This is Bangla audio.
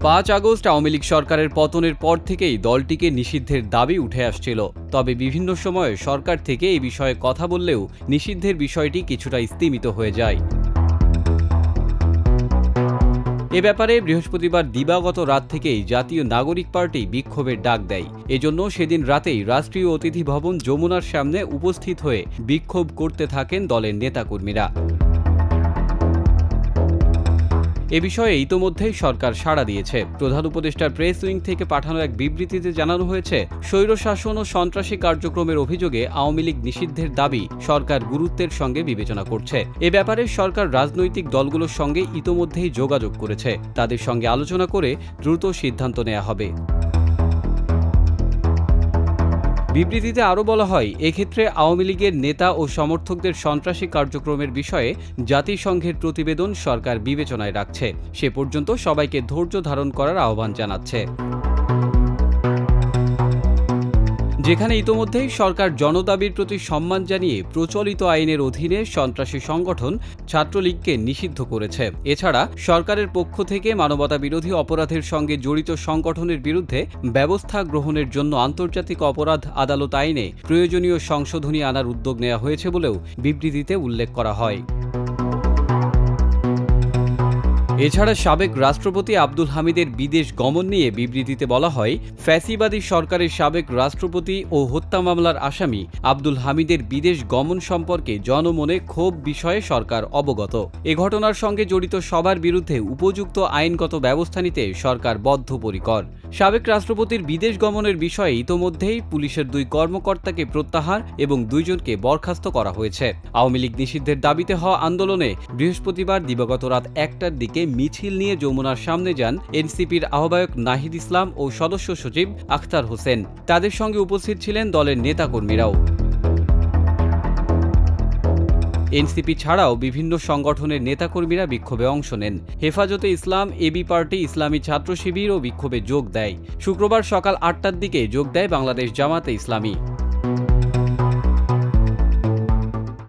5 আগস্ট আওয়ামী লীগ সরকারের পতনের পর থেকেই দলটিকে নিষিদ্ধের দাবি উঠে আসছিল। তবে বিভিন্ন সময়ে সরকার থেকে এই বিষয়ে কথা বললেও নিষিদ্ধের বিষয়টি কিছুটা স্তিমিত হয়ে যায়। এ ব্যাপারে বৃহস্পতিবার দিবাগত রাত থেকেই জাতীয় নাগরিক পার্টি বিক্ষোভের ডাক দেয়। এজন্য সেদিন রাতেই রাষ্ট্রীয় অতিথি ভবন যমুনার সামনে উপস্থিত হয়ে বিক্ষোভ করতে থাকেন দলের নেতাকর্মীরা। এ বিষয়ে ইতোমধ্যেই সরকার সাড়া দিয়েছে। প্রধান উপদেষ্টার প্রেস উইং থেকে পাঠানো এক বিবৃতিতে জানানো হয়েছে, স্বৈরশাসন ও সন্ত্রাসী কার্যক্রমের অভিযোগে আওয়ামী লীগ নিষিদ্ধের দাবি সরকার গুরুত্বের সঙ্গে বিবেচনা করছে। এ ব্যাপারে সরকার রাজনৈতিক দলগুলোর সঙ্গে ইতোমধ্যেই যোগাযোগ করেছে। তাদের সঙ্গে আলোচনা করে দ্রুত সিদ্ধান্ত নেওয়া হবে। বিবৃতিতে আরও বলা হয়, এক্ষেত্রে আওয়ামী লীগের নেতা ও সমর্থকদের সন্ত্রাসী কার্যক্রমের বিষয়ে জাতিসংঘের প্রতিবেদন সরকার বিবেচনায় রাখছে। সে পর্যন্ত সবাইকে ধৈর্য ধারণ করার আহ্বান জানাচ্ছে। যেখানে ইতোমধ্যেই সরকার জনদাবির প্রতি সম্মান জানিয়ে প্রচলিত আইনের অধীনে সন্ত্রাসী সংগঠন ছাত্রলীগকে নিষিদ্ধ করেছে। এছাড়া সরকারের পক্ষ থেকে মানবতাবিরোধী অপরাধের সঙ্গে জড়িত সংগঠনের বিরুদ্ধে ব্যবস্থা গ্রহণের জন্য আন্তর্জাতিক অপরাধ আদালত আইনে প্রয়োজনীয় সংশোধনী আনার উদ্যোগ নেওয়া হয়েছে বলেও বিবৃতিতে উল্লেখ করা হয়। এছাড়া সাবেক রাষ্ট্রপতি আব্দুল হামিদের বিদেশ গমন নিয়ে বিবৃতিতে বলা হয়, ফ্যাসিবাদী সরকারের সাবেক রাষ্ট্রপতি ও হত্যা মামলার আসামি আব্দুল হামিদের বিদেশ গমন সম্পর্কে জনমনে ক্ষোভ বিষয়ে সরকার অবগত। এ ঘটনার সঙ্গে জড়িত সবার বিরুদ্ধে উপযুক্ত আইনগত ব্যবস্থা নিতে সরকার বদ্ধপরিকর। সাবেক রাষ্ট্রপতির বিদেশ গমনের বিষয়ে ইতোমধ্যেই পুলিশের 2 কর্মকর্তাকে প্রত্যাহার এবং 2 জনকে বরখাস্ত করা হয়েছে। আওয়ামী লীগ নিষিদ্ধের দাবিতে হওয়া আন্দোলনে বৃহস্পতিবার দিবাগত রাত 1টার দিকে মিছিল নিয়ে যমুনার সামনে যান এনসিপির আহ্বায়ক নাহিদ ইসলাম ও সদস্য সচিব আখতার হোসেন। তাদের সঙ্গে উপস্থিত ছিলেন দলের নেতাকর্মীরাও। এনসিপি ছাড়াও বিভিন্ন সংগঠনের নেতাকর্মীরা বিক্ষোভে অংশ নেন। হেফাজতে ইসলাম, এবি পার্টি, ইসলামী ছাত্র শিবিরও বিক্ষোভে যোগ দেয়। শুক্রবার সকাল 8টার দিকে যোগ দেয় বাংলাদেশ জামাতে ইসলামী।